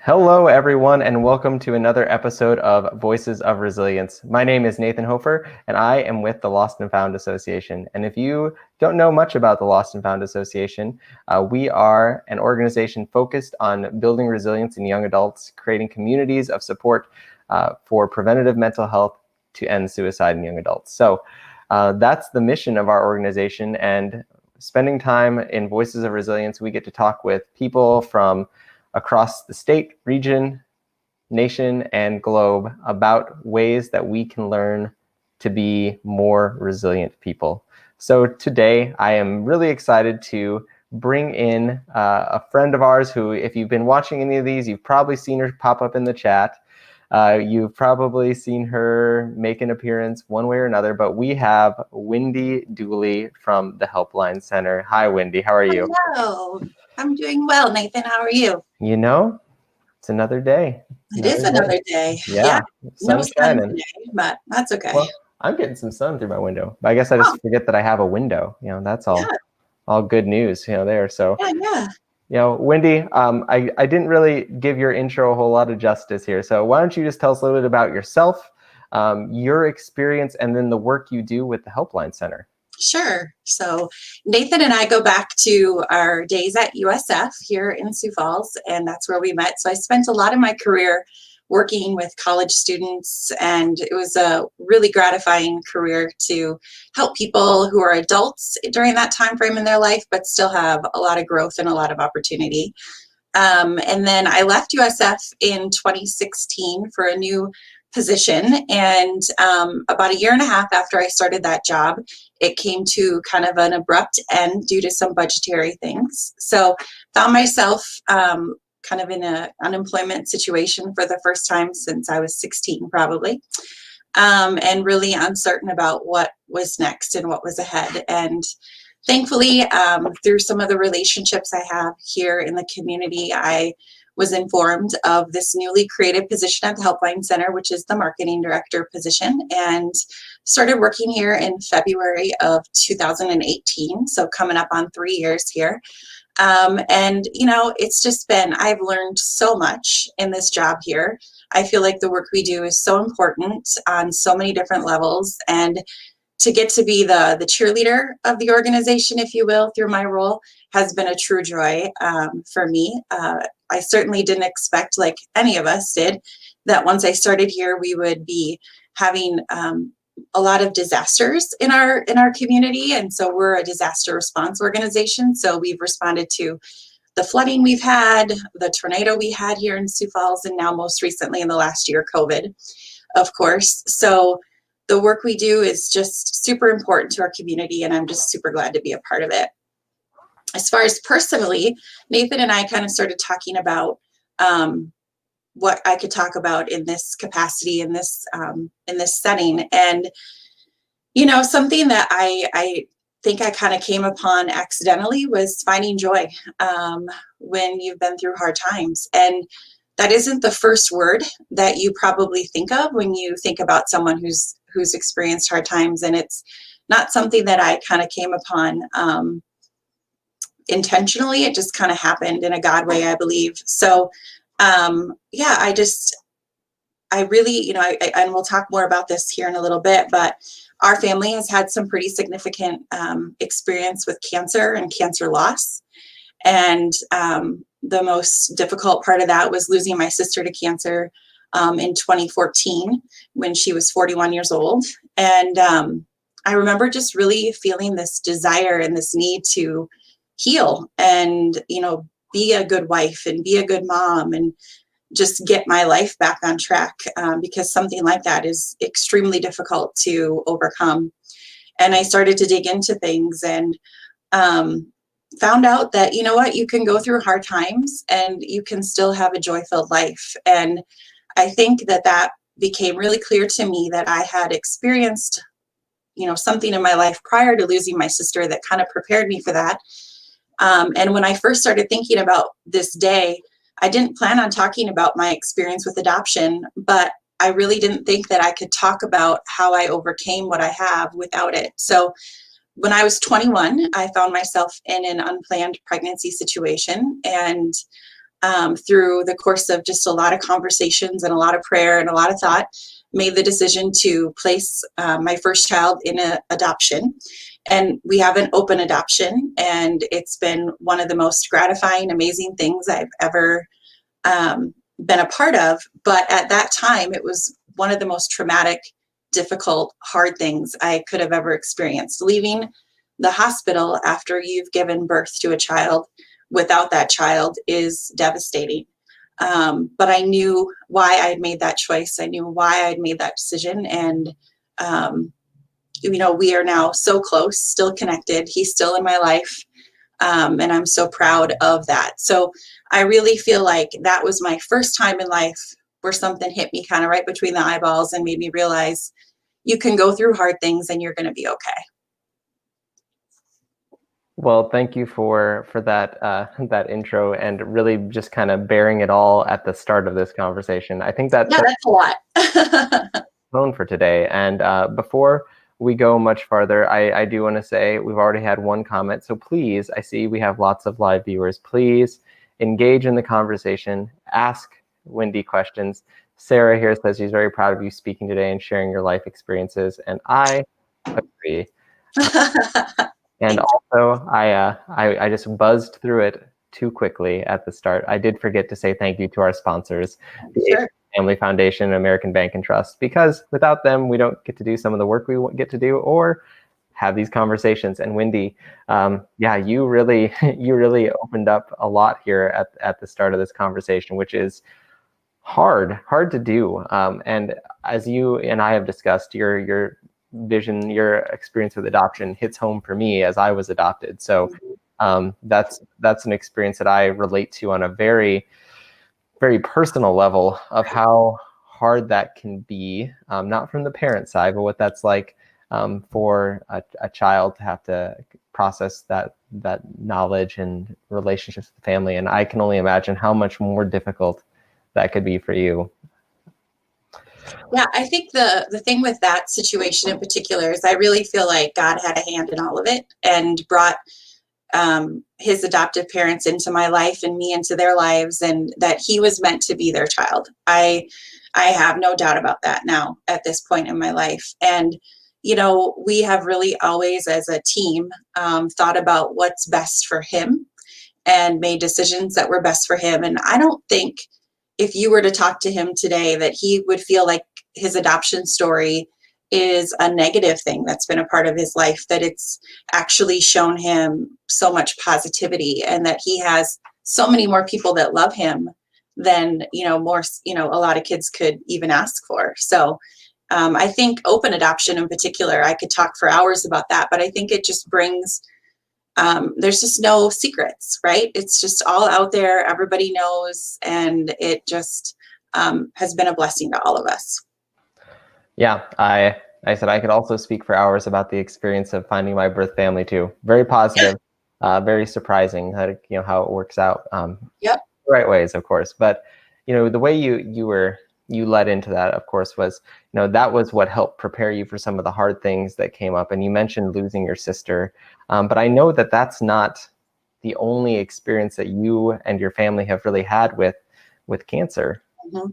Hello, everyone, and welcome to another episode of Voices of Resilience. My name is Nathan Hofer, and I am with the Lost and Found Association. And if you don't know much about the Lost and Found Association, we are an organization focused on building resilience in young adults, creating communities of support for preventative mental health to end suicide in young adults. So that's the mission of our organization. And spending time in Voices of Resilience, we get to talk with people from across the state, region, nation, and globe about ways that we can learn to be more resilient people. So today, I am really excited to bring in a friend of ours who, if you've been watching any of these, you've probably seen her pop up in the chat. You've probably seen her make an appearance one way or another, but we have Wendy Dooley from the Helpline Center. Hi, Wendy. How are you? Hello. I'm doing well, Nathan. How are you? You know, it's another day. It is another day. Yeah. No Sun's sun shining. today, but that's okay. Well, I'm getting some sun through my window. But I guess I just forget that I have a window. That's all good news, there. So, Wendy, I didn't really give your intro a whole lot of justice here. So why don't you just tell us a little bit about yourself, your experience, and then the work you do with the Helpline Center? Sure. So Nathan and I go back to our days at USF here in Sioux Falls, and that's where we met. So I spent a lot of my career working with college students, and it was a really gratifying career to help people who are adults during that time frame in their life, but still have a lot of growth and a lot of opportunity. And then I left USF in 2016 for a new position, and about a year and a half after I started that job, it came to kind of an abrupt end due to some budgetary things. So found myself kind of in an unemployment situation for the first time since I was 16 probably, and really uncertain about what was next and what was ahead. And thankfully, through some of the relationships I have here in the community, I was informed of this newly created position at the Helpline Center, which is the marketing director position, and started working here in February of 2018. So coming up on 3 years here. And it's just been, I've learned so much in this job here. I feel like the work we do is so important on so many different levels, and to get to be the cheerleader of the organization, if you will, through my role has been a true joy for me. I certainly didn't expect, like any of us did, that once I started here, we would be having a lot of disasters in our community. And so we're a disaster response organization. So we've responded to the flooding we've had, the tornado we had here in Sioux Falls, and now most recently in the last year, COVID, of course. So the work we do is just super important to our community, and I'm just super glad to be a part of it. As far as personally, Nathan and I kind of started talking about what I could talk about in this capacity, in this setting. And, something that I think I kind of came upon accidentally was finding joy when you've been through hard times. And that isn't the first word that you probably think of when you think about someone who's experienced hard times. And it's not something that I kind of came upon intentionally. It just kind of happened in a God way, I believe. So I really, and we'll talk more about this here in a little bit, but our family has had some pretty significant experience with cancer and cancer loss. And the most difficult part of that was losing my sister to cancer in 2014 when she was 41 years old. And I remember just really feeling this desire and this need to heal and, be a good wife and be a good mom and just get my life back on track because something like that is extremely difficult to overcome. And I started to dig into things and found out that, you can go through hard times and you can still have a joy-filled life. And I think that became really clear to me that I had experienced, something in my life prior to losing my sister that kind of prepared me for that. And when I first started thinking about this day, I didn't plan on talking about my experience with adoption, but I really didn't think that I could talk about how I overcame what I have without it. So when I was 21, I found myself in an unplanned pregnancy situation, and through the course of just a lot of conversations and a lot of prayer and a lot of thought, made the decision to place my first child in adoption. And we have an open adoption, and it's been one of the most gratifying, amazing things I've ever been a part of. But at that time, it was one of the most traumatic, difficult, hard things I could have ever experienced. Leaving the hospital after you've given birth to a child without that child is devastating. But I knew why I'd made that choice. I knew why I'd made that decision. And, we are now so close, still connected. He's still in my life. And I'm so proud of that. So I really feel like that was my first time in life where something hit me kind of right between the eyeballs and made me realize you can go through hard things and you're going to be okay. Well, thank you for that that intro and really just kind of bearing it all at the start of this conversation. I think that's a lot. Phone for today. And before we go much farther, I do want to say we've already had one comment. So please, I see we have lots of live viewers. Please engage in the conversation. Ask Wendy questions. Sarah here says she's very proud of you speaking today and sharing your life experiences. And I agree. And also, I just buzzed through it too quickly at the start. I did forget to say thank you to our sponsors, the Family Foundation, American Bank and Trust, because without them, we don't get to do some of the work we get to do or have these conversations. And Wendy, you really opened up a lot here at the start of this conversation, which is hard to do. And as you and I have discussed, your vision, your experience with adoption hits home for me as I was adopted. So that's an experience that I relate to on a very, very personal level of how hard that can be, not from the parent side, but what that's like for a child to have to process that knowledge and relationships with the family. And I can only imagine how much more difficult that could be for you. Yeah, I think the thing with that situation in particular is I really feel like God had a hand in all of it and brought his adoptive parents into my life and me into their lives, and that he was meant to be their child. I have no doubt about that now at this point in my life. And, we have really always as a team thought about what's best for him and made decisions that were best for him. And I don't think if you were to talk to him today that he would feel like his adoption story is a negative thing that's been a part of his life, that it's actually shown him so much positivity and that he has so many more people that love him than, a lot of kids could even ask for. So I think open adoption in particular, I could talk for hours about that, but I think it just brings, there's just no secrets, right? It's just all out there. Everybody knows. And it just has been a blessing to all of us. Yeah, I said I could also speak for hours about the experience of finding my birth family too. Very positive, very surprising how it works out. The right ways, of course. But the way you led into that, of course, was that was what helped prepare you for some of the hard things that came up. And you mentioned losing your sister, but I know that that's not the only experience that you and your family have really had with cancer. Mm-hmm.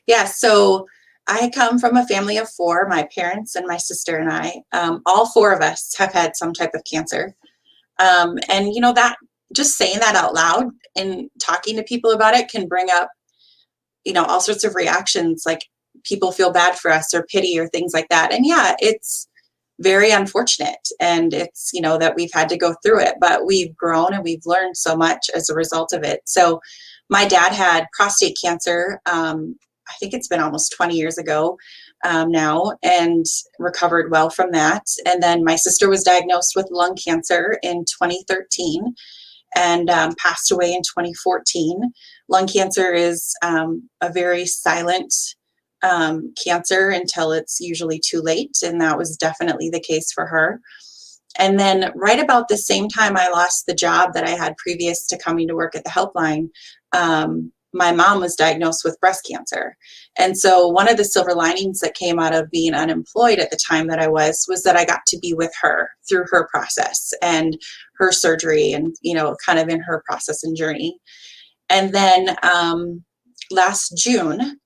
Yeah. So I come from a family of four, my parents and my sister and I. All four of us have had some type of cancer. And that just saying that out loud and talking to people about it can bring up, all sorts of reactions, like people feel bad for us or pity or things like that. And yeah, it's very unfortunate. And it's, that we've had to go through it, but we've grown and we've learned so much as a result of it. So my dad had prostate cancer. I think it's been almost 20 years ago now, and recovered well from that. And then my sister was diagnosed with lung cancer in 2013 and passed away in 2014. Lung cancer is a very silent cancer until it's usually too late. And that was definitely the case for her. And then right about the same time I lost the job that I had previous to coming to work at the helpline, my mom was diagnosed with breast cancer. And so one of the silver linings that came out of being unemployed at the time that I was that I got to be with her through her process and her surgery and, kind of in her process and journey. And then last June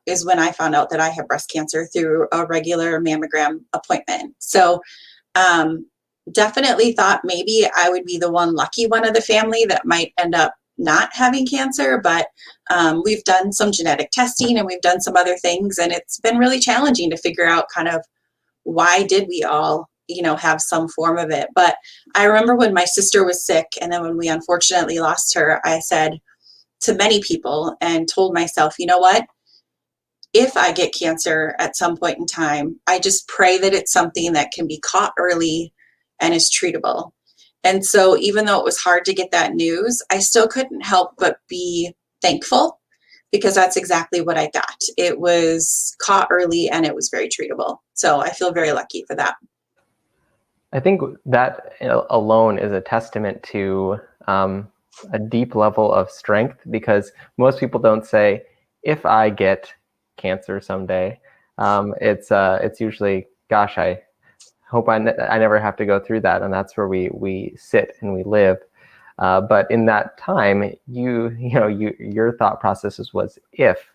is when I found out that I have breast cancer through a regular mammogram appointment. So definitely thought maybe I would be the one lucky one of the family that might end up not having cancer, but we've done some genetic testing and we've done some other things, and it's been really challenging to figure out kind of why did we all, have some form of it. But I remember when my sister was sick, and then when we unfortunately lost her, I said to many people and told myself, you know what? If I get cancer at some point in time, I just pray that it's something that can be caught early and is treatable. And so even though it was hard to get that news, I still couldn't help but be thankful, because that's exactly what I got. It was caught early and it was very treatable. So I feel very lucky for that. I think that alone is a testament to a deep level of strength, because most people don't say, if I get cancer someday. It's usually, gosh, I hope I never have to go through that. And that's where we sit and we live. But in that time, your thought process was if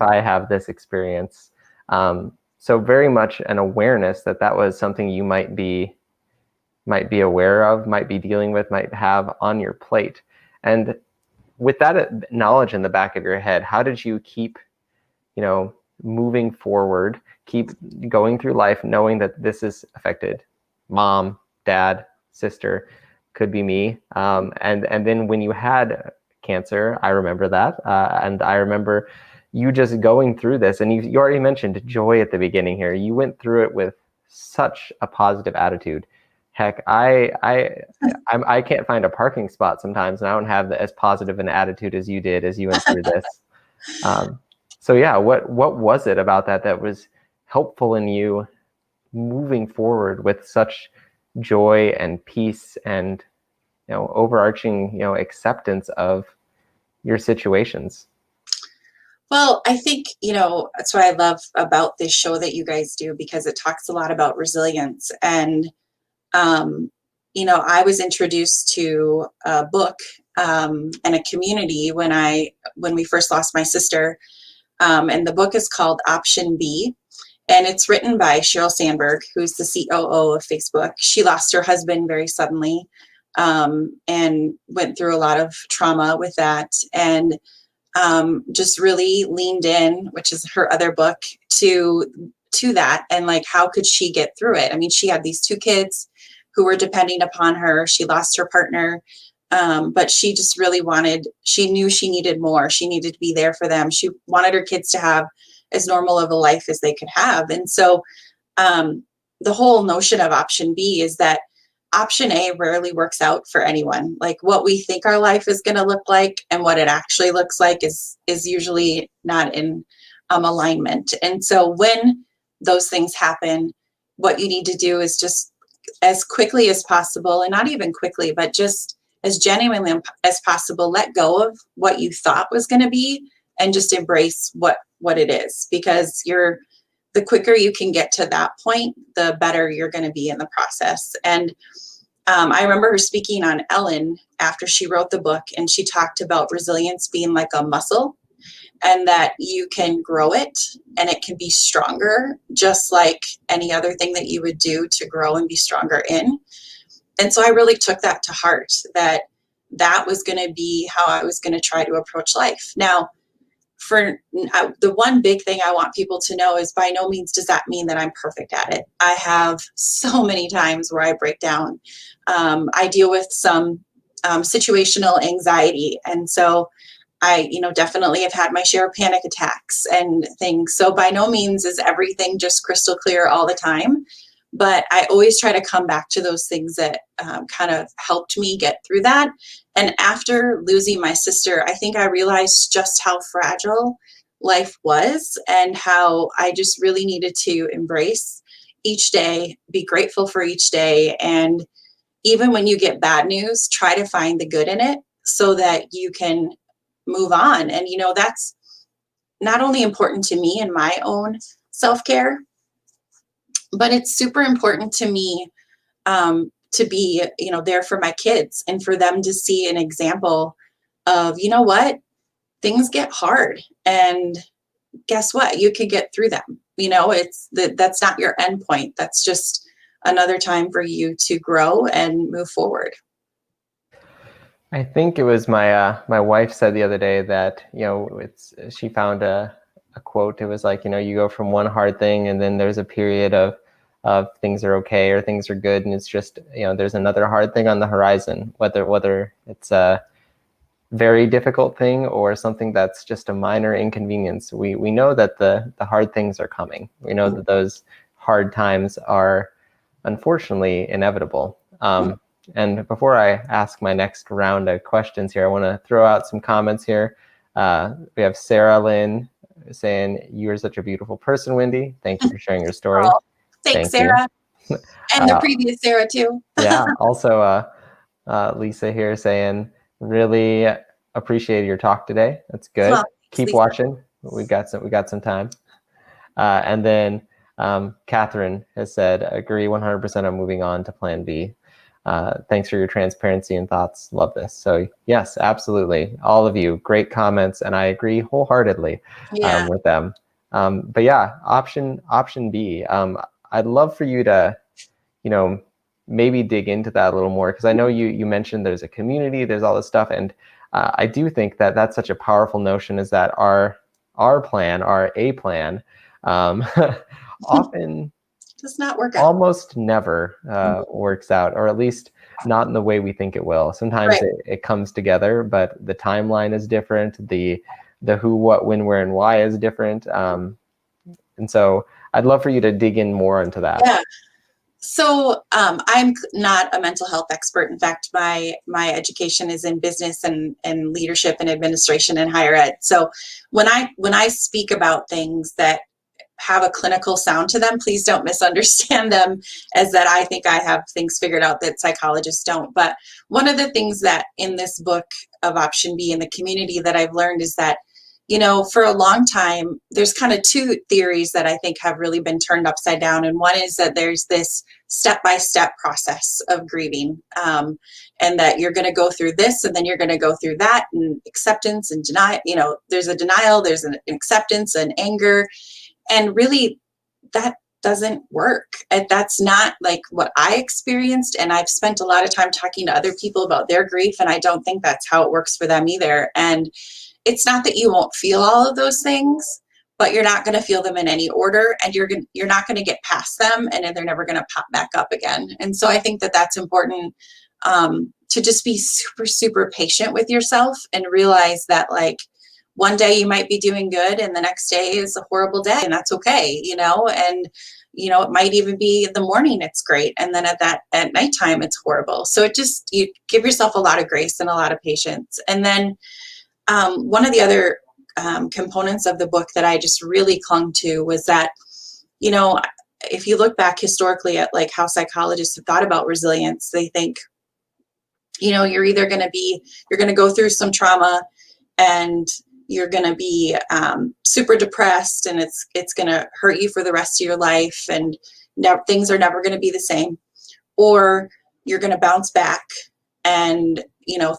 I have this experience. So very much an awareness that was something you might be aware of, might be dealing with, might have on your plate. And with that knowledge in the back of your head, how did you keep, moving forward, keep going through life, knowing that this is affected mom, dad, sister, could be me. And then when you had cancer, I remember that. And I remember you just going through this, and you already mentioned joy at the beginning here. You went through it with such a positive attitude. Heck, I can't find a parking spot sometimes, and I don't have as positive an attitude as you did as you went through this. So yeah, what was it about that was helpful in you moving forward with such joy and peace and overarching acceptance of your situations? Well, I think, that's what I love about this show that you guys do, because it talks a lot about resilience. And, I was introduced to a book and a community when we first lost my sister. And the book is called Option B. And it's written by Sheryl Sandberg, who's the COO of Facebook. She lost her husband very suddenly and went through a lot of trauma with that. And just really leaned in, which is her other book, to that, and like, how could she get through it? I mean, she had these two kids who were depending upon her. She lost her partner, but she just really she knew she needed more. She needed to be there for them. She wanted her kids to have as normal of a life as they could have. And so the whole notion of option B is that option A rarely works out for anyone. Like, what we think our life is going to look like and what it actually looks like is usually not in alignment. And so when those things happen, what you need to do is just as quickly as possible, and not even quickly, but just as genuinely as possible, let go of what you thought was going to be and just embrace what it is. Because the quicker you can get to that point, the better you're going to be in the process. And I remember her speaking on Ellen after she wrote the book, and she talked about resilience being like a muscle, and that you can grow it and it can be stronger, just like any other thing that you would do to grow and be stronger in. And so I really took that to heart, that was going to be how I was going to try to approach life. Now, for the one big thing I want people to know is, by no means does that mean that I'm perfect at it. I have so many times where I break down. I deal with some situational anxiety. And so I, definitely have had my share of panic attacks and things. So by no means is everything just crystal clear all the time. But I always try to come back to those things that kind of helped me get through that. And after losing my sister, I think I realized just how fragile life was, and how I just really needed to embrace each day, be grateful for each day. And even when you get bad news, try to find the good in it so that you can move on. And, that's not only important to me in my own self-care, but it's super important to me to be, there for my kids, and for them to see an example of, you know what, things get hard, and guess what, you can get through them. That's not your end point. That's just another time for you to grow and move forward. I think it was my wife said the other day that, she found a quote. It was like, you go from one hard thing and then there's a period of things are okay or things are good, and it's just, there's another hard thing on the horizon, whether it's a very difficult thing or something that's just a minor inconvenience. We know that the hard things are coming. We know that those hard times are unfortunately inevitable. And before I ask my next round of questions here, I want to throw out some comments here. We have Sarah Lynn saying, "You are such a beautiful person, Wendy. Thank you for sharing your story." Oh, thanks, Thank you. Sarah. And the previous Sarah, too. Yeah. Also, Lisa here saying, "Really appreciated your talk today. That's good. Well, Keep Lisa. watching. We got some time." And then Catherine has said, "Agree 100%. I'm moving on to Plan B. Thanks for your transparency and thoughts. Love this." So yes, absolutely. All of you, great comments, and I agree wholeheartedly with them. But yeah, option B. I'd love for you to, maybe dig into that a little more, because I know you mentioned there's a community, there's all this stuff, and I do think that that's such a powerful notion, is that our plan, our A plan, often does not work out. Almost never works out, or at least not in the way we think it will. Sometimes it comes together, but the timeline is different. The who, what, when, where, and why is different. And so I'd love for you to dig in more into that. Yeah. So I'm not a mental health expert. In fact, my education is in business and leadership and administration and higher ed. So when I speak about things that have a clinical sound to them, please don't misunderstand them as that I think I have things figured out that psychologists don't. But one of the things that in this book of Option B in the community that I've learned is that, for a long time, there's kind of two theories that I think have really been turned upside down. And one is that there's this step-by-step process of grieving, and that you're going to go through this, and then you're going to go through that, and acceptance and denial. There's a denial, there's an acceptance and anger. And really, that doesn't work. That's not like what I experienced. And I've spent a lot of time talking to other people about their grief, and I don't think that's how it works for them either. And it's not that you won't feel all of those things, but you're not going to feel them in any order, and you're not going to get past them, and then they're never going to pop back up again. And so I think that that's important, to just be super, super patient with yourself and realize that, like, one day you might be doing good and the next day is a horrible day, and that's okay, and it might even be in the morning it's great, and then at nighttime it's horrible. So you give yourself a lot of grace and a lot of patience. And then one of the other components of the book that I just really clung to was that, if you look back historically at like how psychologists have thought about resilience, they think, you're either going to go through some trauma, and you're going to be super depressed, and it's going to hurt you for the rest of your life, and things are never going to be the same, or you're going to bounce back, and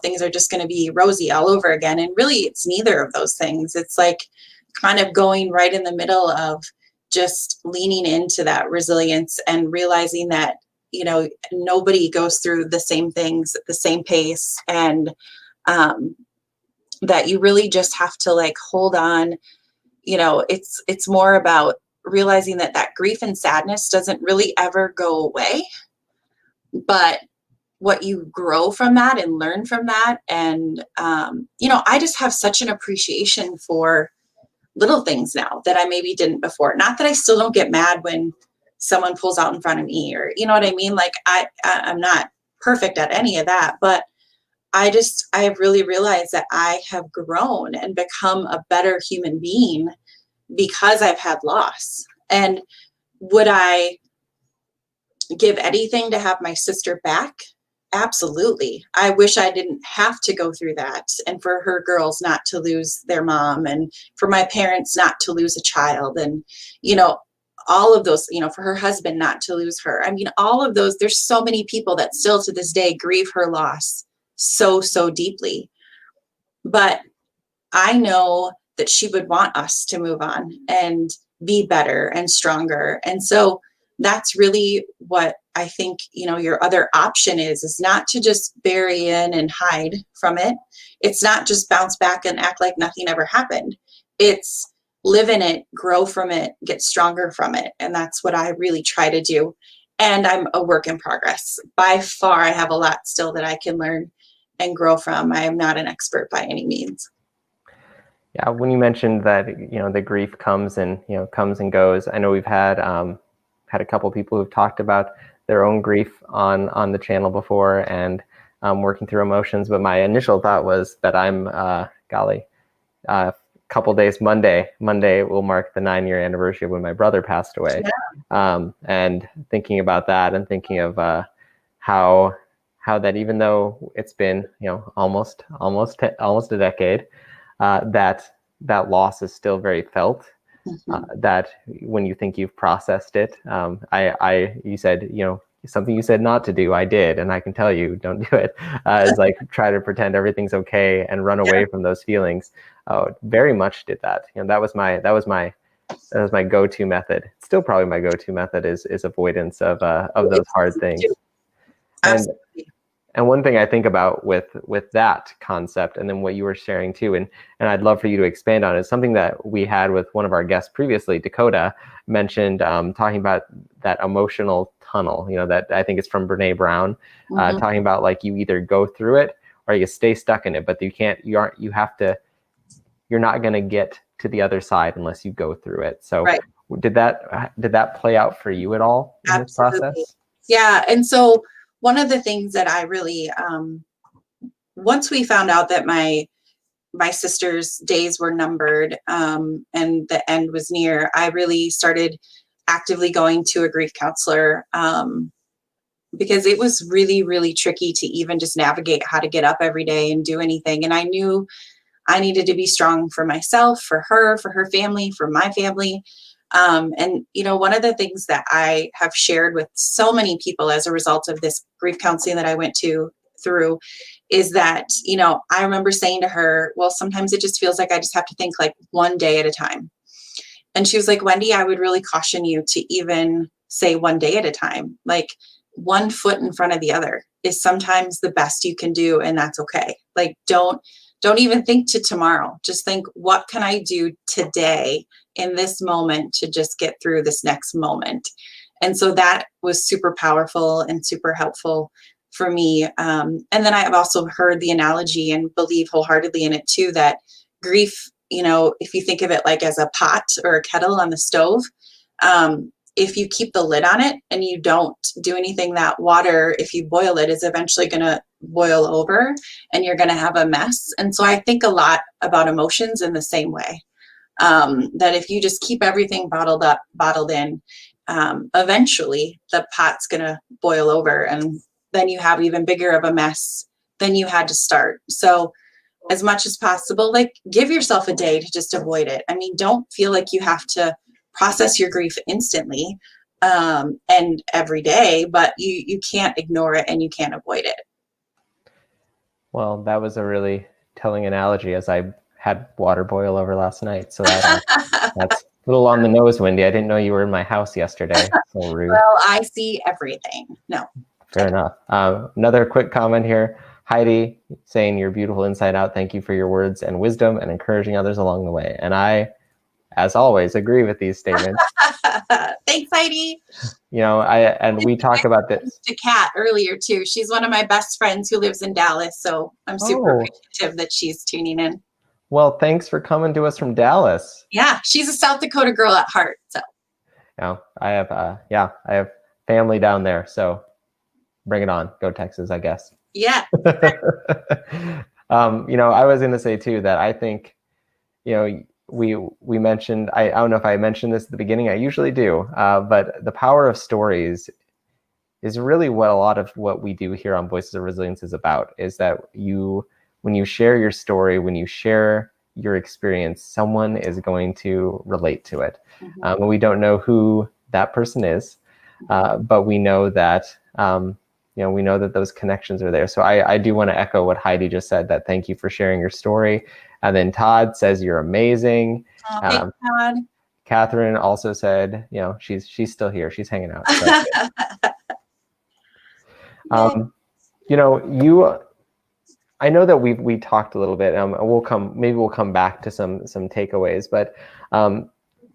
things are just going to be rosy all over again. And really, it's neither of those things. It's like kind of going right in the middle of just leaning into that resilience and realizing that nobody goes through the same things at the same pace, and that you really just have to like hold on. It's more about realizing that grief and sadness doesn't really ever go away, but what you grow from that and learn from that. And I just have such an appreciation for little things now that I maybe didn't before. Not that I still don't get mad when someone pulls out in front of me, or what I mean, like I'm not perfect at any of that, but I have really realized that I have grown and become a better human being because I've had loss. And would I give anything to have my sister back? Absolutely. I wish I didn't have to go through that, and for her girls not to lose their mom, and for my parents not to lose a child, and, all of those, for her husband not to lose her. I mean, all of those, there's so many people that still to this day grieve her loss so, so deeply. but I know that she would want us to move on and be better and stronger. And so that's really what I think, your other option is not to just bury in and hide from it. It's not just bounce back and act like nothing ever happened. It's live in it, grow from it, get stronger from it. And that's what I really try to do. And I'm a work in progress. By far, I have a lot still that I can learn and grow from. I am not an expert by any means. Yeah, when you mentioned that, the grief comes and goes. I know we've had a couple people who've talked about their own grief on the channel before, and working through emotions. But my initial thought was that I'm couple days, Monday will mark the 9-year anniversary of when my brother passed away. Yeah. And thinking about that, and thinking of how that, even though it's been almost a decade, that loss is still very felt. That when you think you've processed it, you said, something you said not to do, I did, and I can tell you, don't do it. Is like try to pretend everything's okay and run away from those feelings. Oh, very much did that. That was my go-to method. Still probably my go-to method is avoidance of those hard things. And one thing I think about with that concept, and then what you were sharing too, and I'd love for you to expand on, is something that we had with one of our guests previously. Dakota mentioned talking about that emotional tunnel. That I think it's from Brene Brown, talking about like you either go through it or you stay stuck in it, but you're not going to get to the other side unless you go through it. So right. Did that play out for you at all in this process? Yeah. And so one of the things that I really, once we found out that my sister's days were numbered, and the end was near, I really started actively going to a grief counselor, because it was really, really tricky to even just navigate how to get up every day and do anything. And I knew I needed to be strong for myself, for her family, for my family. And one of the things that I have shared with so many people as a result of this grief counseling that I went through is that, I remember saying to her, well, sometimes it just feels like I just have to think like one day at a time. And she was like, Wendy, I would really caution you to even say one day at a time. Like, one foot in front of the other is sometimes the best you can do. And that's okay. Like, don't even think to tomorrow. Just think, what can I do today in this moment to just get through this next moment? And so that was super powerful and super helpful for me. And then I have also heard the analogy and believe wholeheartedly in it too, that grief, if you think of it like as a pot or a kettle on the stove, if you keep the lid on it and you don't do anything, that water, if you boil it, is eventually going to boil over and you're going to have a mess. And so I think a lot about emotions in the same way, that if you just keep everything bottled in, eventually the pot's going to boil over, and then you have even bigger of a mess than you had to start. So as much as possible, like, give yourself a day to just avoid it. I mean, don't feel like you have to process your grief instantly, and every day, but you can't ignore it and you can't avoid it. Well, that was a really telling analogy, as I had water boil over last night. So that's a little on the nose, Wendy. I didn't know you were in my house yesterday. So rude. Well, I see everything. No. Fair enough. Another quick comment here. Heidi saying, you're beautiful inside out. Thank you for your words and wisdom and encouraging others along the way. And I, as always, agree with these statements. Thanks, Heidi. We talk about this. To Kat earlier too. She's one of my best friends who lives in Dallas, so I'm super appreciative that she's tuning in. Well, thanks for coming to us from Dallas. Yeah, she's a South Dakota girl at heart. So. I have family down there, so bring it on. Go Texas, I guess. Yeah. I was going to say too that I think, we mentioned, I don't know if I mentioned this at the beginning, I usually do, but the power of stories is really what a lot of what we do here on Voices of Resilience is about, is that when you share your story, when you share your experience, someone is going to relate to it. And we don't know who that person is, but we know that we know that those connections are there. So I do want to echo what Heidi just said, that thank you for sharing your story. And then Todd says you're amazing. Oh, thanks, Todd. Catherine also said, she's still here. She's hanging out. So I know that we talked a little bit. We'll come back to some takeaways, but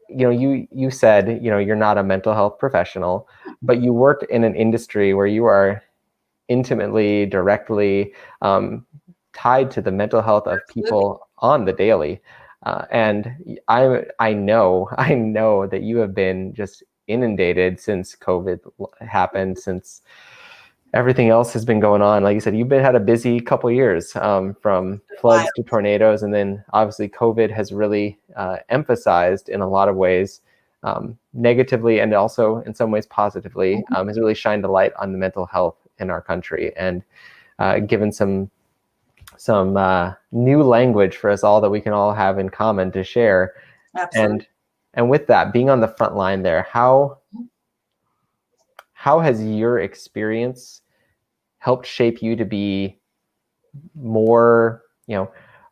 you said you're not a mental health professional, but you work in an industry where you are intimately, directly tied to the mental health of people on the daily. And I know that you have been just inundated since COVID happened, since everything else has been going on. Like you said, had a busy couple of years, from floods to tornadoes, and then obviously COVID has really emphasized in a lot of ways, negatively and also in some ways positively, has really shined a light on the mental health in our country, and given some new language for us all that we can all have in common to share. Absolutely. And with that, being on the front line there, how has your experience helped shape you to be more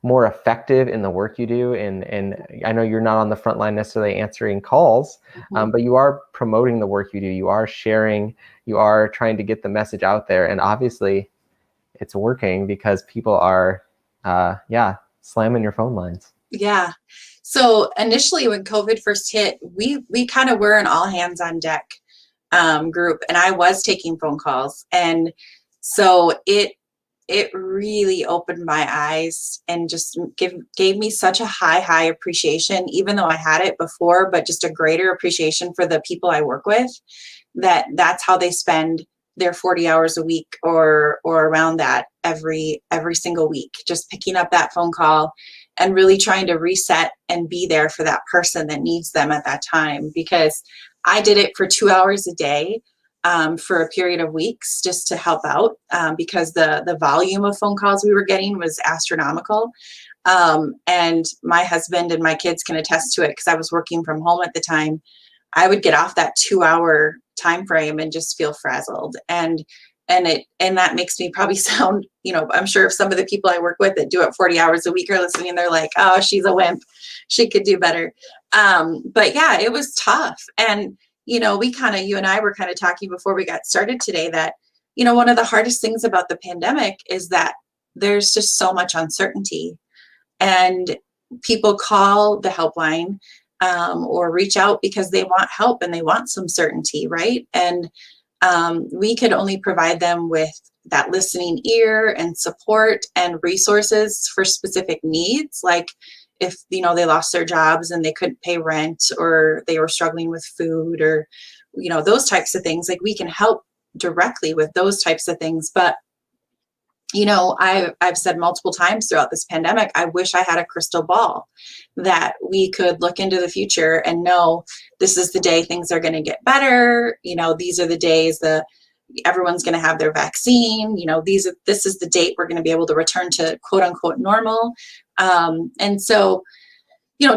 effective in the work you do? And I know you're not on the front line necessarily answering calls, but you are promoting the work you do. You are sharing, you are trying to get the message out there. And obviously it's working because people are, slamming your phone lines. Yeah. So initially when COVID first hit, we kind of were an all hands on deck group, and I was taking phone calls. And so it really opened my eyes and just gave me such a high appreciation, even though I had it before, but just a greater appreciation for the people I work with, that's how they spend their 40 hours a week or around that every single week, just picking up that phone call and really trying to reset and be there for that person that needs them at that time. Because I did it for 2 hours a day for a period of weeks just to help out, because the volume of phone calls we were getting was astronomical. And my husband and my kids can attest to it because I was working from home at the time. I would get off that 2 hour time frame and just feel frazzled. And that makes me probably sound, I'm sure if some of the people I work with that do it 40 hours a week are listening, they're like, oh, she's a wimp. She could do better. But yeah, it was tough. And, you and I were kind of talking before we got started today that, one of the hardest things about the pandemic is that there's just so much uncertainty, and people call the helpline or reach out because they want help and they want some certainty, right? And we could only provide them with that listening ear and support and resources for specific needs. Like if, they lost their jobs and they couldn't pay rent, or they were struggling with food, or, those types of things, like we can help directly with those types of things. But I've said multiple times throughout this pandemic, I wish I had a crystal ball that we could look into the future and know this is the day things are going to get better. These are the days everyone's going to have their vaccine. This is the date we're going to be able to return to quote unquote normal. And so,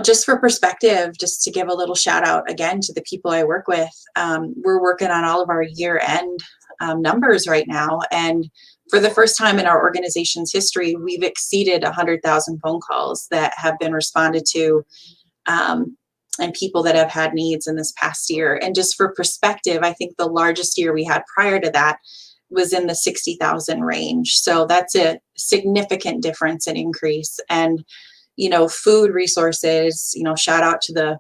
just for perspective, just to give a little shout out again to the people I work with, we're working on all of our year end numbers right now. And for the first time in our organization's history, we've exceeded 100,000 phone calls that have been responded to, and people that have had needs in this past year. And just for perspective, I think the largest year we had prior to that was in the 60,000 range. So that's a significant difference and increase. And, food resources, shout out to the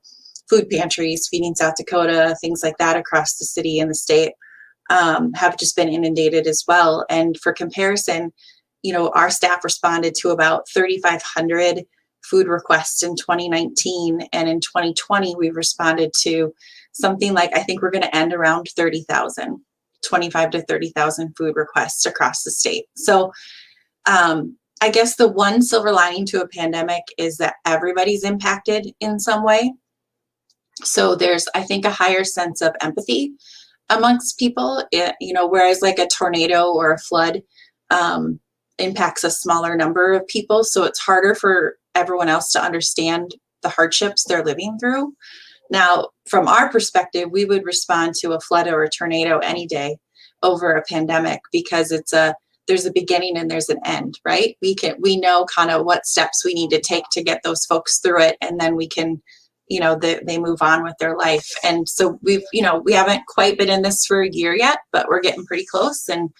food pantries, Feeding South Dakota, things like that across the city and the state. Have just been inundated as well. And for comparison, our staff responded to about 3,500 food requests in 2019. And in 2020, we responded to something like, I think we're going to end around 30,000, 25 to 30,000 food requests across the state. So I guess the one silver lining to a pandemic is that everybody's impacted in some way. So there's, I think, a higher sense of empathy amongst people, whereas like a tornado or a flood impacts a smaller number of people. So it's harder for everyone else to understand the hardships they're living through. Now, from our perspective, we would respond to a flood or a tornado any day. over a pandemic, because there's a beginning and there's an end, right? We know kind of what steps we need to take to get those folks through it, and then we can, they move on with their life. And so we haven't quite been in this for a year yet, but we're getting pretty close, and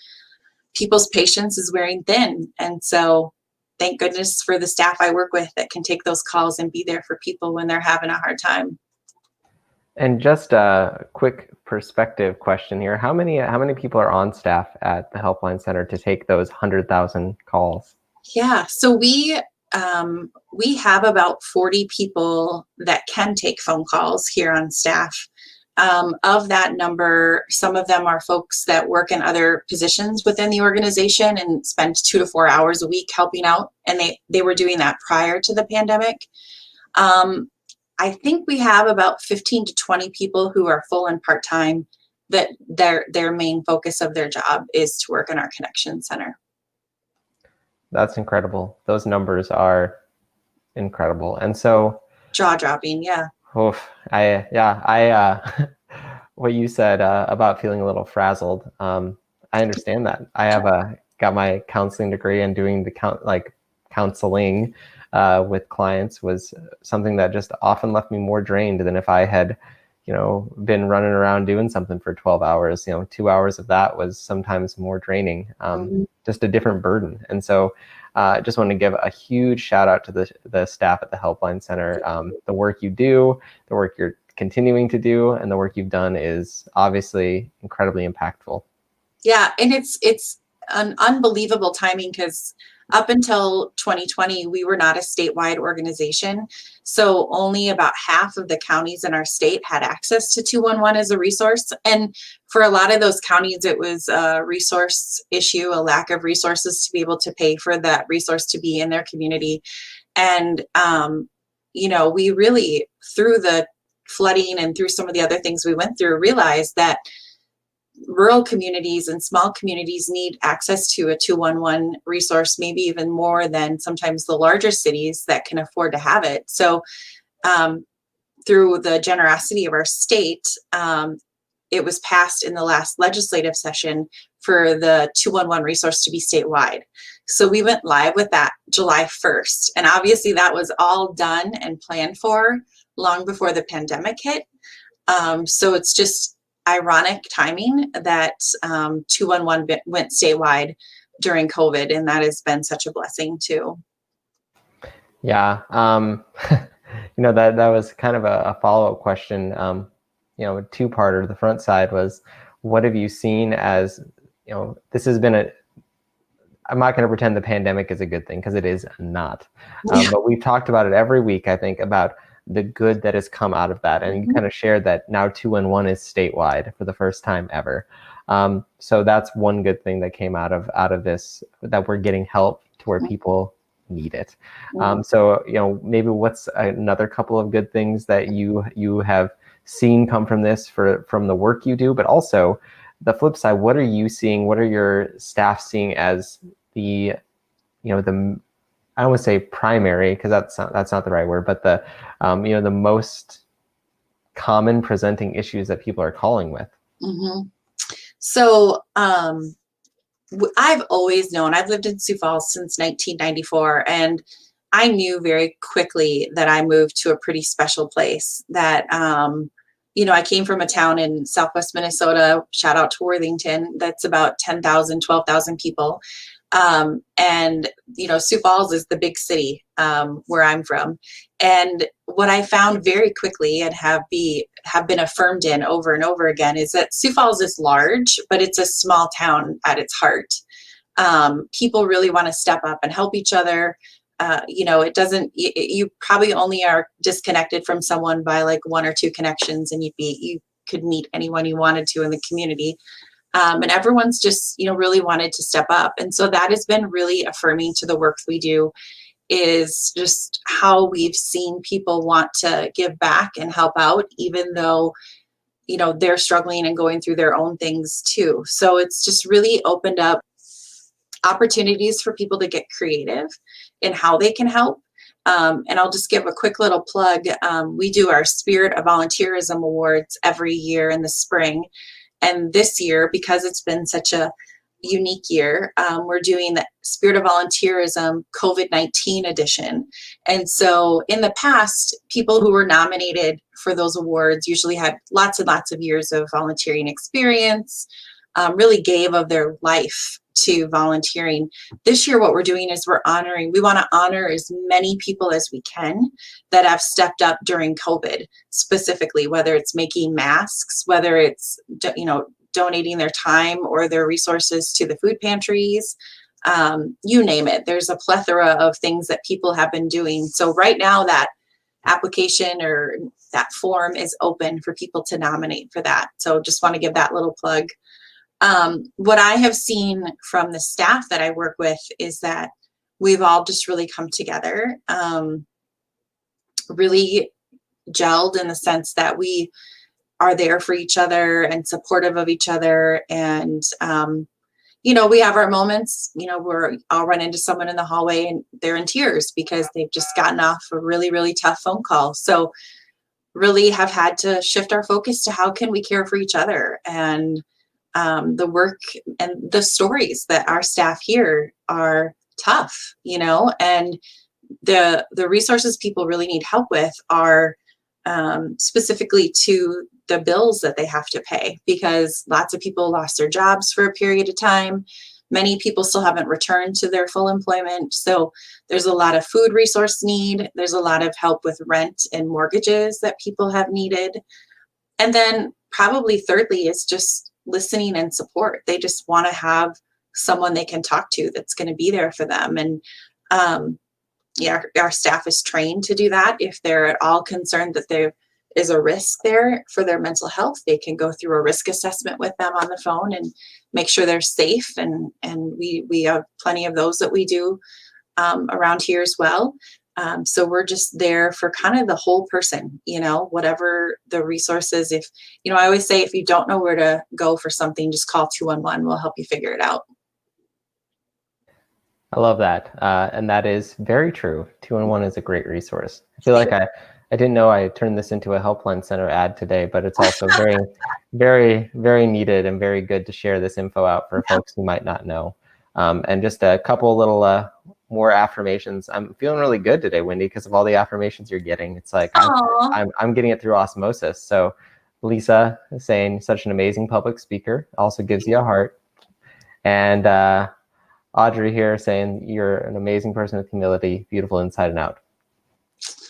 people's patience is wearing thin. And so thank goodness for the staff I work with that can take those calls and be there for people when they're having a hard time. And just a quick perspective question here. How many people are on staff at the Helpline Center to take those 100,000 calls? Yeah, so we have about 40 people that can take phone calls here on staff. Of that number, some of them are folks that work in other positions within the organization and spend 2 to 4 hours a week helping out, and they were doing that prior to the pandemic. I think we have about 15 to 20 people who are full and part-time, that their main focus of their job is to work in our Connection Center. That's incredible. Those numbers are incredible. And so jaw-dropping, yeah. Oof, what you said about feeling a little frazzled, I understand that. I have got my counseling degree, and doing the counseling with clients was something that just often left me more drained than if I had, been running around doing something for 12 hours. 2 hours of that was sometimes more draining, just a different burden. And so I just want to give a huge shout out to the staff at the Helpline Center. The work you do, the work you're continuing to do, and the work you've done is obviously incredibly impactful. Yeah, and it's an unbelievable timing, because up until 2020, we were not a statewide organization. So only about half of the counties in our state had access to 211 as a resource. And for a lot of those counties, it was a resource issue, a lack of resources to be able to pay for that resource to be in their community. And, we really, through the flooding and through some of the other things we went through, realized that rural communities and small communities need access to a 211 resource, maybe even more than sometimes the larger cities that can afford to have it. So through the generosity of our state, it was passed in the last legislative session for the 211 resource to be statewide. So we went live with that July 1st. And obviously that was all done and planned for long before the pandemic hit. So it's just ironic timing that 211 went statewide during COVID, and that has been such a blessing too. Yeah, that was kind of a follow-up question. A two-parter. The front side was, what have you seen as, this has been I'm not going to pretend the pandemic is a good thing, because it is not. But we've talked about it every week, I think, about the good that has come out of that. And you kind of shared that now 211 is statewide for the first time ever. So that's one good thing that came out of this, that we're getting help to where people need it. So, maybe what's another couple of good things that you have seen come from this, from the work you do, but also the flip side, what are you seeing? What are your staff seeing as the I don't want to say primary, because that's not the right word, but the the most common presenting issues that people are calling with? Mm-hmm. So I've always known, I've lived in Sioux Falls since 1994, and I knew very quickly that I moved to a pretty special place. That I came from a town in Southwest Minnesota, shout out to Worthington, that's about 10,000, 12,000 people. And Sioux Falls is the big city where I'm from. And what I found very quickly, and have been affirmed in over and over again, is that Sioux Falls is large, but it's a small town at its heart. People really want to step up and help each other. You probably only are disconnected from someone by like 1 or 2 connections, and you could meet anyone you wanted to in the community. And everyone's just, really wanted to step up. And so that has been really affirming to the work we do, is just how we've seen people want to give back and help out, even though, they're struggling and going through their own things too. So it's just really opened up opportunities for people to get creative in how they can help. And I'll just give a quick little plug. We do our Spirit of Volunteerism Awards every year in the spring. And this year, because it's been such a unique year, we're doing the Spirit of Volunteerism COVID-19 edition. And so in the past, people who were nominated for those awards usually had lots and lots of years of volunteering experience, really gave of their life to volunteering. This year, what we're doing is we want to honor as many people as we can that have stepped up during COVID, specifically, whether it's making masks, whether it's, donating their time or their resources to the food pantries, you name it. There's a plethora of things that people have been doing. So right now that application or that form is open for people to nominate for that. So just want to give that little plug. What I have seen from the staff that I work with is that we've all just really come together, really gelled in the sense that we are there for each other and supportive of each other. And, we have our moments, where I'll run into someone in the hallway and they're in tears because they've just gotten off a really, really tough phone call. So really have had to shift our focus to how can we care for each other, and the work and the stories that our staff hear are tough, and the resources people really need help with are specifically to the bills that they have to pay, because lots of people lost their jobs for a period of time. Many people still haven't returned to their full employment. So there's a lot of food resource need. There's a lot of help with rent and mortgages that people have needed. And then probably thirdly is just listening and support. They just want to have someone they can talk to that's going to be there for them. And our staff is trained to do that. If they're at all concerned that there is a risk there for their mental health, they can go through a risk assessment with them on the phone and make sure they're safe. And we have plenty of those that we do around here as well. So we're just there for kind of the whole person, whatever the resources. If, I always say, if you don't know where to go for something, just call 211. We'll help you figure it out. I love that. And that is very true. 211 is a great resource. I feel like I didn't know I turned this into a Helpline Center ad today, but it's also very, very, very needed and very good to share this info out for folks who might not know. And just a couple little more affirmations. I'm feeling really good today, Wendy, because of all the affirmations you're getting. It's like I'm getting it through osmosis. So Lisa is saying, such an amazing public speaker, also gives you a heart. And Audrey here saying, you're an amazing person with humility, beautiful inside and out.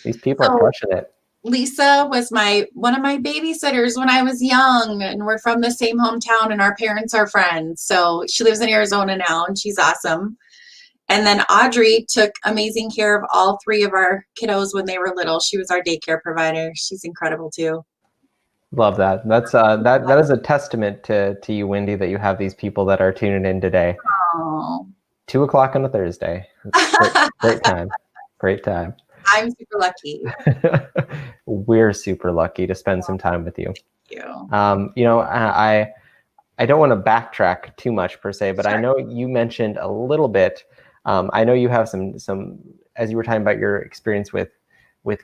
These people are crushing it. Lisa was one of my babysitters when I was young, and we're from the same hometown and our parents are friends. So she lives in Arizona now and she's awesome. And then Audrey took amazing care of all three of our kiddos when they were little. She was our daycare provider. She's incredible too. Love that. That's that is a testament to you, Wendy, that you have these people that are tuning in today. Oh. 2:00 on a Thursday. Great time. Great time. I'm super lucky. We're super lucky to spend some time with you. Thank you. I don't want to backtrack too much per se, but Sure. I know you mentioned a little bit. I know you have some as you were talking about your experience with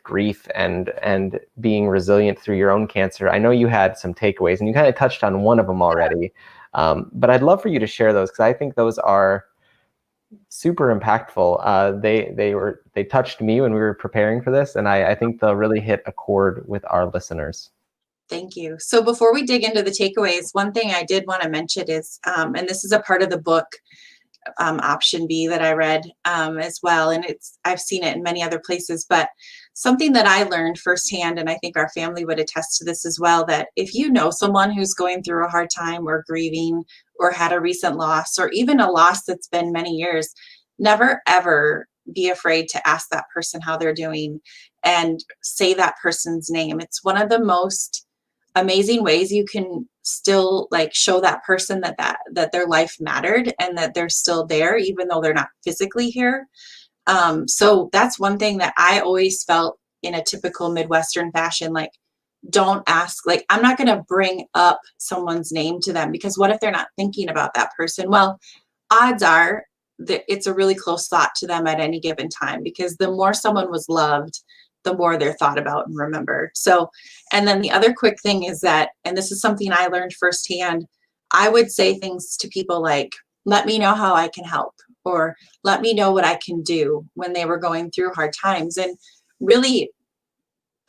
grief and being resilient through your own cancer. I know you had some takeaways, and you kind of touched on one of them already. But I'd love for you to share those, because I think those are super impactful. They touched me when we were preparing for this, and I think they'll really hit a chord with our listeners. Thank you. So before we dig into the takeaways, one thing I did want to mention is, and this is a part of the book, option B, that I read as well, and I've seen it in many other places, but something that I learned firsthand, and I think our family would attest to this as well, that if you know someone who's going through a hard time or grieving or had a recent loss, or even a loss that's been many years, never ever be afraid to ask that person how they're doing and say that person's name. It's one of the most amazing ways you can still show that person that their life mattered and that they're still there, even though they're not physically here. So that's one thing that I always felt in a typical Midwestern fashion, don't ask, I'm not going to bring up someone's name to them, because what if they're not thinking about that person? Well, odds are that it's a really close thought to them at any given time, because the more someone was loved, the more they're thought about and remembered. So, and then the other quick thing is that, and this is something I learned firsthand, I would say things to people like, let me know how I can help, or let me know what I can do when they were going through hard times. And really,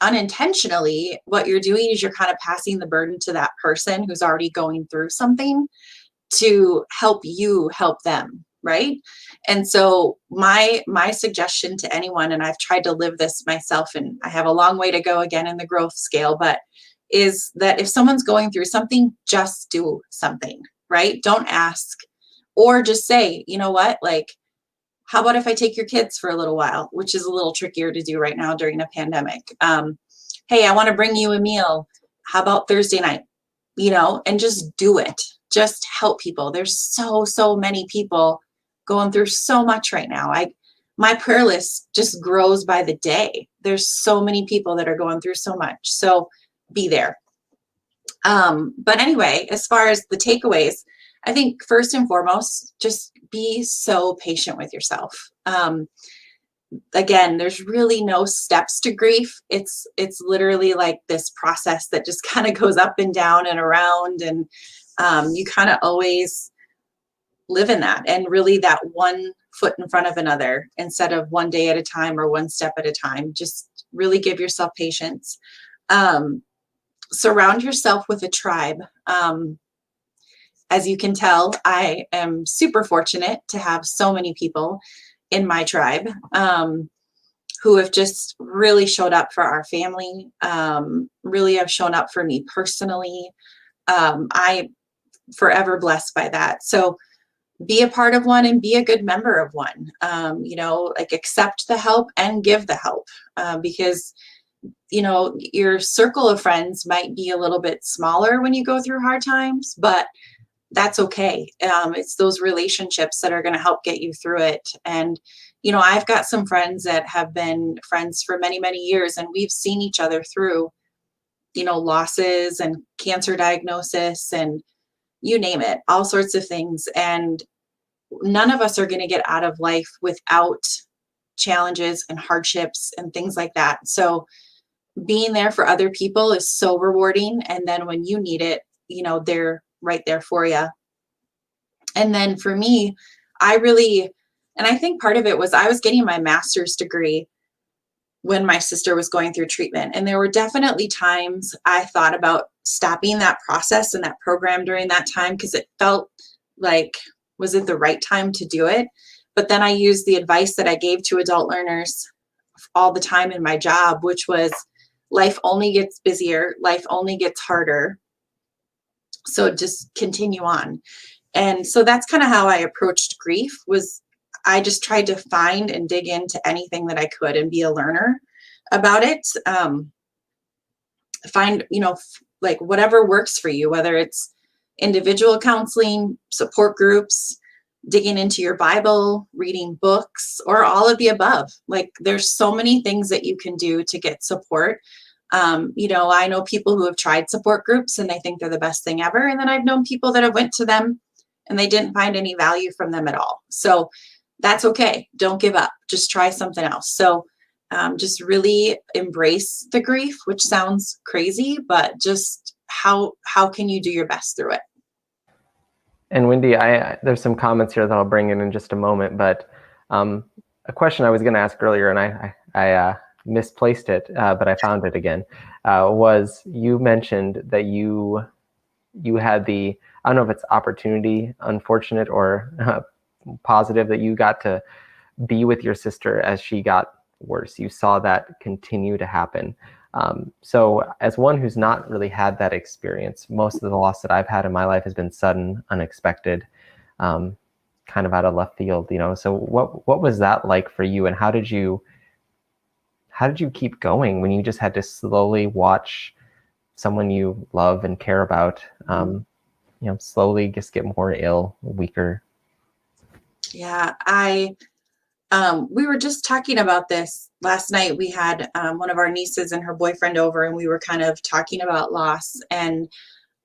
unintentionally, what you're doing is you're kind of passing the burden to that person who's already going through something to help you help them, right? And so my suggestion to anyone, and I've tried to live this myself, and I have a long way to go again in the growth scale, but is that if someone's going through something, just do something, right? Don't ask, or just say, you know what, like, how about if I take your kids for a little while, which is a little trickier to do right now during a pandemic. Hey, I want to bring you a meal. How about Thursday night? And just do it. Just help people. There's so many people going through so much right now. My prayer list just grows by the day. There's so many people that are going through so much. So be there. But anyway, as far as the takeaways, I think first and foremost, just be so patient with yourself. Again, there's really no steps to grief. It's literally like this process that just kind of goes up and down and around, and you kind of always live in that, and really that one foot in front of another instead of one day at a time or one step at a time. Just really give yourself patience. Surround yourself with a tribe. As you can tell, I am super fortunate to have so many people in my tribe who have just really showed up for our family, really have shown up for me personally. I'm forever blessed by that. So be a part of one and be a good member of one. Like accept the help and give the help, because your circle of friends might be a little bit smaller when you go through hard times, but that's okay. It's those relationships that are going to help get you through it. And, I've got some friends that have been friends for many, many years, and we've seen each other through, losses and cancer diagnosis and you name it, all sorts of things. And none of us are going to get out of life without challenges and hardships and things like that. So being there for other people is so rewarding. And then when you need it, they're right there for you. And then for me, and I think part of it was I was getting my master's degree when my sister was going through treatment. And there were definitely times I thought about stopping that process and that program during that time, because it felt like, was it the right time to do it? But then I used the advice that I gave to adult learners all the time in my job, which was life only gets busier, life only gets harder. So just continue on. And so that's kind of how I approached grief. Was I just tried to find and dig into anything that I could and be a learner about it. Find, like whatever works for you, whether it's individual counseling, support groups, digging into your Bible, reading books, or all of the above. Like there's so many things that you can do to get support. I know people who have tried support groups and they think they're the best thing ever. And then I've known people that have went to them and they didn't find any value from them at all. So that's okay. Don't give up. Just try something else. So just really embrace the grief, which sounds crazy, but just how can you do your best through it? And Wendy, there's some comments here that I'll bring in just a moment, but a question I was going to ask earlier, and I misplaced it, but I found it again, was you mentioned that you had the, I don't know if it's opportunity, unfortunate or positive, that you got to be with your sister as she got worse. You saw that continue to happen. So as one who's not really had that experience, most of the loss that I've had in my life has been sudden, unexpected, kind of out of left field, So what was that like for you, and how did you keep going when you just had to slowly watch someone you love and care about, slowly just get more ill, weaker? Yeah, we were just talking about this last night. We had one of our nieces and her boyfriend over, and we were kind of talking about loss. And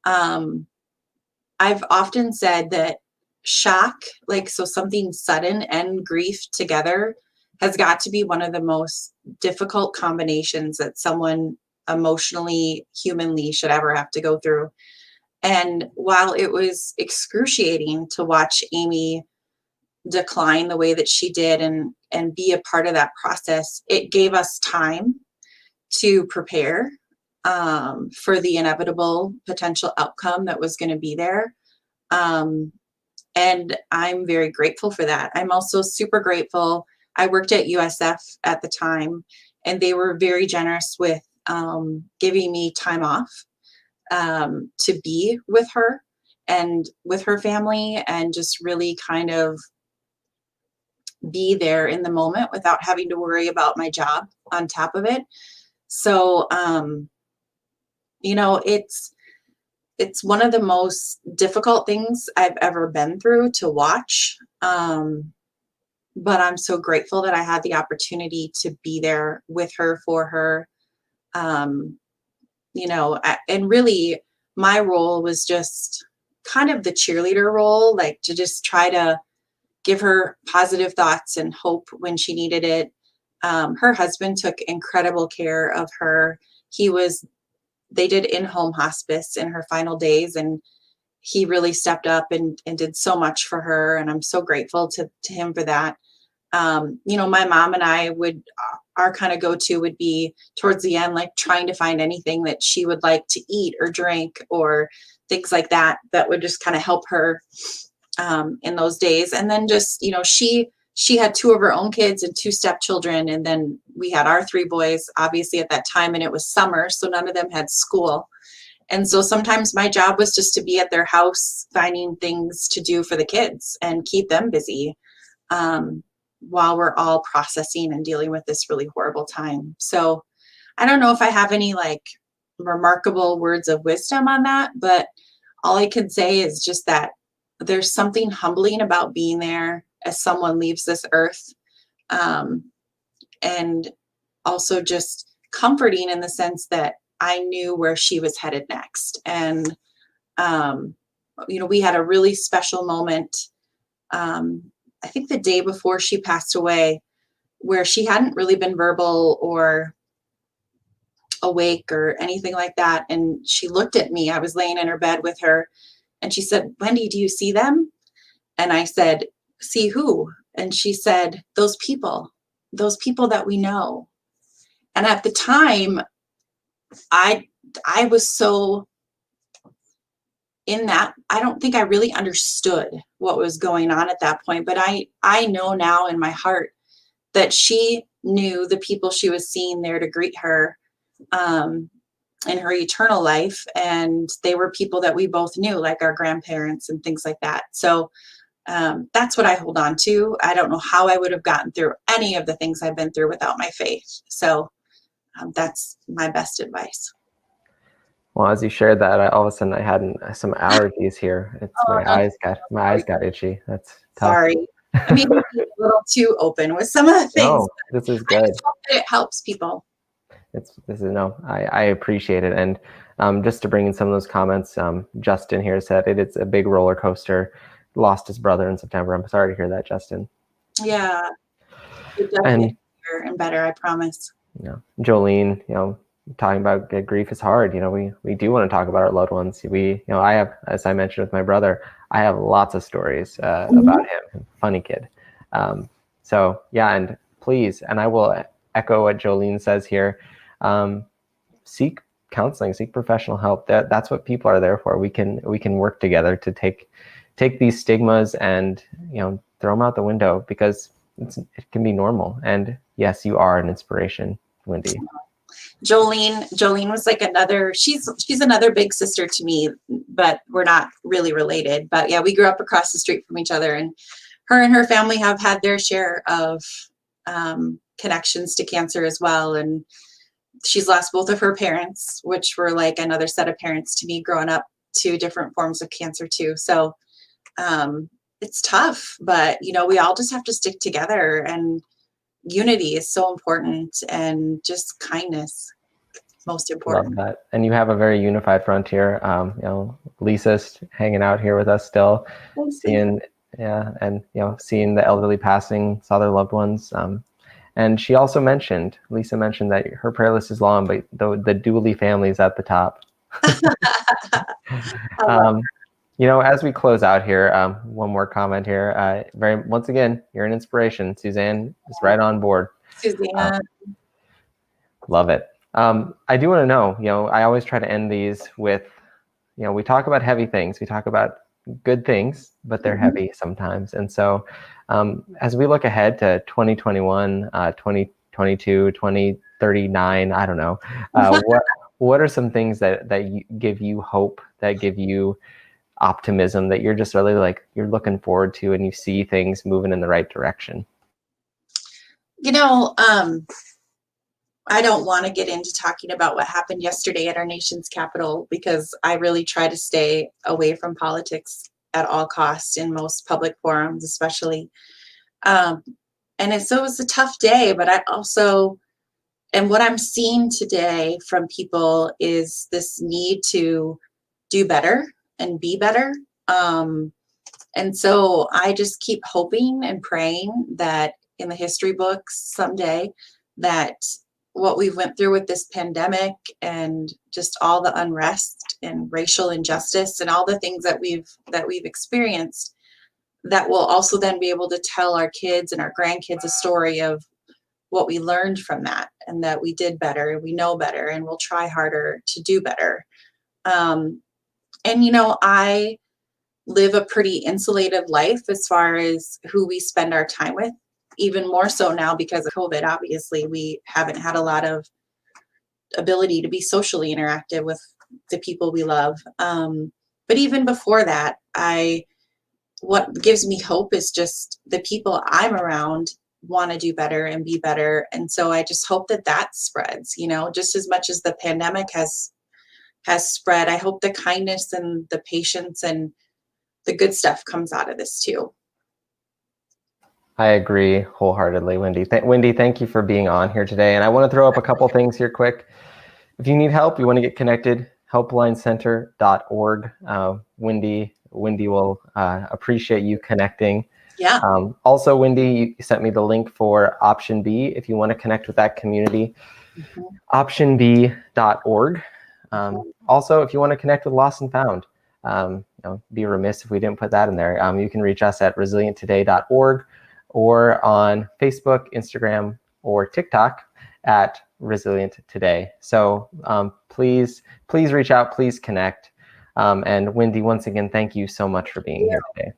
I've often said that shock, like, so something sudden and grief together has got to be one of the most difficult combinations that someone emotionally, humanly should ever have to go through. And while it was excruciating to watch Amy decline the way that she did and be a part of that process, it gave us time to prepare for the inevitable potential outcome that was going to be there. And I'm very grateful for that. I'm also super grateful. I worked at USF at the time, and they were very generous with giving me time off to be with her and with her family and just really kind of be there in the moment without having to worry about my job on top of it. So, you know, it's one of the most difficult things I've ever been through to watch. But I'm so grateful that I had the opportunity to be there with her, for her. You know, and really my role was just kind of the cheerleader role, like to just try to give her positive thoughts and hope when she needed it. Her husband took incredible care of her. They did in-home hospice in her final days, and he really stepped up and did so much for her. And I'm so grateful to him for that. You know, my mom and I our kind of go-to would be towards the end, like trying to find anything that she would like to eat or drink or things like that, that would just kind of help her in those days. And then just, you know, she had two of her own kids and two stepchildren. And then we had our three boys, obviously at that time, and it was summer, so none of them had school. And so sometimes my job was just to be at their house, finding things to do for the kids and keep them busy while we're all processing and dealing with this really horrible time. So I don't know if I have any like remarkable words of wisdom on that, but all I can say is just that there's something humbling about being there as someone leaves this earth, and also just comforting in the sense that I knew where she was headed next. And, you know, we had a really special moment, I think the day before she passed away, where she hadn't really been verbal or awake or anything like that. And she looked at me. I was laying in her bed with her, and she said, "Wendy, do you see them?" And I said, "See who?" And she said, those people that we know." And at the time, I was so in that, I don't think I really understood what was going on at that point. But I know now in my heart that she knew the people she was seeing there to greet her in her eternal life. And they were people that we both knew, like our grandparents and things like that. So that's what I hold on to. I don't know how I would have gotten through any of the things I've been through without my faith. So that's my best advice. Well, as you shared that, all of a sudden I had some allergies here. It's my eyes got itchy. That's tough. Sorry. I mean, a little too open with some of the things. No, this is good. I just hope that it helps people. I appreciate it. And just to bring in some of those comments, Justin here said it's a big roller coaster. Lost his brother in September. I'm sorry to hear that, Justin. Yeah. It definitely better and better, I promise. Yeah. Jolene, you know, talking about grief is hard. You know, we do want to talk about our loved ones. I have, as I mentioned with my brother, I have lots of stories about him. Funny kid. So yeah, and please, and I will echo what Jolene says here. Seek counseling, seek professional help. That's what people are there for. We can work together to take these stigmas and, you know, throw them out the window, because it can be normal. And yes, you are an inspiration, Wendy. Jolene was like she's another big sister to me, but we're not really related. But yeah, we grew up across the street from each other, and her family have had their share of connections to cancer as well. And she's lost both of her parents, which were like another set of parents to me growing up, to different forms of cancer too. So it's tough, but you know, we all just have to stick together, and unity is so important, and just kindness, most important. Love that. And you have a very unified front here. You know, Lisa's hanging out here with us still, seeing the elderly passing, saw their loved ones. And she also mentioned, Lisa mentioned that her prayer list is long, but the Dooley family is at the top. I love As we close out here, one more comment here. Once again, you're an inspiration. Suzanne is right on board. Suzanne. Love it. I do want to know, I always try to end these with, we talk about heavy things. We talk about good things, but they're heavy sometimes. And so as we look ahead to 2021, 2022, 2039, I don't know, what are some things that give you hope, that give you optimism, that you're just really you're looking forward to, and you see things moving in the right direction? I don't want to get into talking about what happened yesterday at our nation's capital, because I really try to stay away from politics at all costs in most public forums, especially. So it was a tough day, but and what I'm seeing today from people is this need to do better and be better. And so I just keep hoping and praying that in the history books someday, that what we went through with this pandemic and just all the unrest and racial injustice and all the things that we've experienced, that we'll also then be able to tell our kids and our grandkids a story of what we learned from that, and that we did better, we know better, and we'll try harder to do better. I live a pretty insulated life as far as who we spend our time with, even more so now because of COVID. Obviously, we haven't had a lot of ability to be socially interactive with the people we love. But even before that, what gives me hope is just the people I'm around want to do better and be better. And so I just hope that spreads, just as much as the pandemic has spread. I hope the kindness and the patience and the good stuff comes out of this too. I agree wholeheartedly, Wendy. Wendy, thank you for being on here today. And I want to throw up a couple things here quick. If you need help, you want to get connected, helplinescenter.org. Wendy will appreciate you connecting. Yeah. Also, Wendy, you sent me the link for Option B if you want to connect with that community. optionb.org. Also, if you want to connect with Lost and Found, be remiss if we didn't put that in there. You can reach us at resilienttoday.org or on Facebook, Instagram, or TikTok at Resilient Today. So please reach out, please connect. And Wendy, once again, thank you so much for being here today.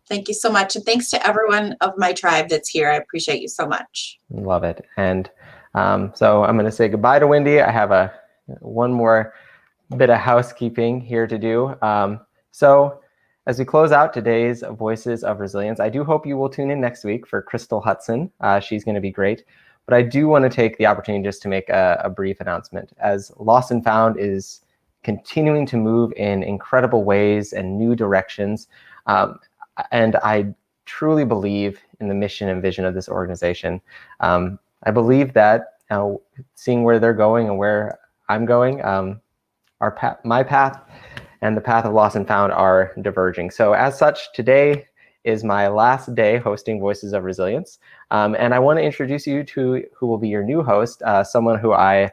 Thank you so much. And thanks to everyone of my tribe that's here. I appreciate you so much. Love it. And so I'm going to say goodbye to Wendy. I have one more bit of housekeeping here to do. So as we close out today's Voices of Resilience, I do hope you will tune in next week for Crystal Hudson. She's going to be great. But I do want to take the opportunity just to make a brief announcement. As Lost and Found is continuing to move in incredible ways and new directions, and I truly believe in the mission and vision of this organization. I believe that seeing where they're going and where I'm going, my path and the path of Lost and Found are diverging. So as such, today is my last day hosting Voices of Resilience. And I want to introduce you to who will be your new host, someone who I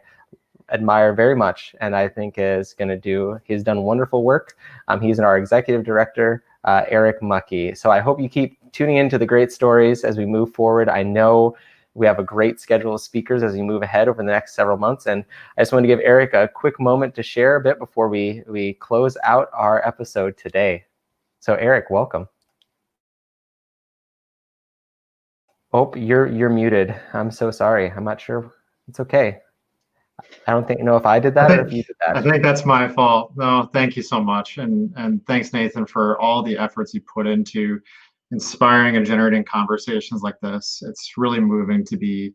admire very much and I think he's done wonderful work. He's our executive director, Eric Mucky. So I hope you keep tuning into the great stories as we move forward. I know we have a great schedule of speakers as we move ahead over the next several months. And I just want to give Eric a quick moment to share a bit before we close out our episode today. So Eric, welcome. Oh, you're muted. I'm so sorry. I'm not sure. It's okay. I don't know if I did that or if you did that. I think that's my fault. No, thank you so much. And thanks, Nathan, for all the efforts you put into inspiring and generating conversations like this. It's really moving to be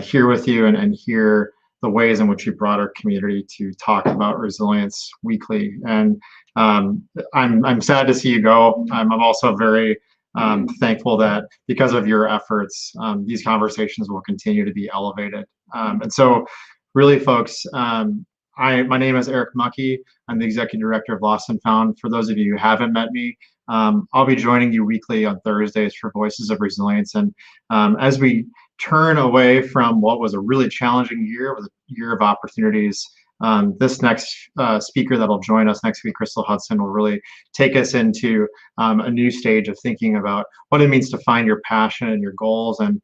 here with you and hear the ways in which you brought our community to talk about resilience weekly. And I'm sad to see you go. I'm also very thankful that because of your efforts, these conversations will continue to be elevated. And so really, folks, my name is Eric Mucky. I'm the Executive Director of Lost and Found. For those of you who haven't met me, I'll be joining you weekly on Thursdays for Voices of Resilience. And as we turn away from what was a really challenging year. It was a year of opportunities. This next speaker that'll join us next week, Crystal Hudson, will really take us into a new stage of thinking about what it means to find your passion and your goals. And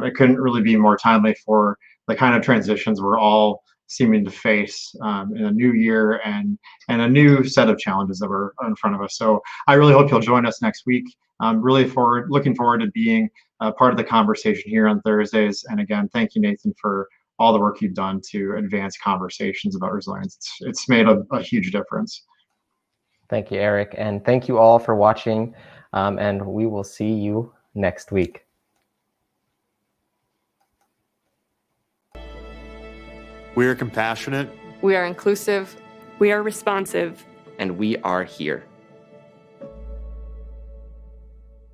it couldn't really be more timely for the kind of transitions we're all seeming to face in a new year and a new set of challenges that are in front of us. So I really hope you'll join us next week. Looking forward to being part of the conversation here on Thursdays. And again, thank you, Nathan, for all the work you've done to advance conversations about resilience. It's made a huge difference. Thank you, Eric. And thank you all for watching. And we will see you next week. We are compassionate. We are inclusive. We are responsive. And we are here.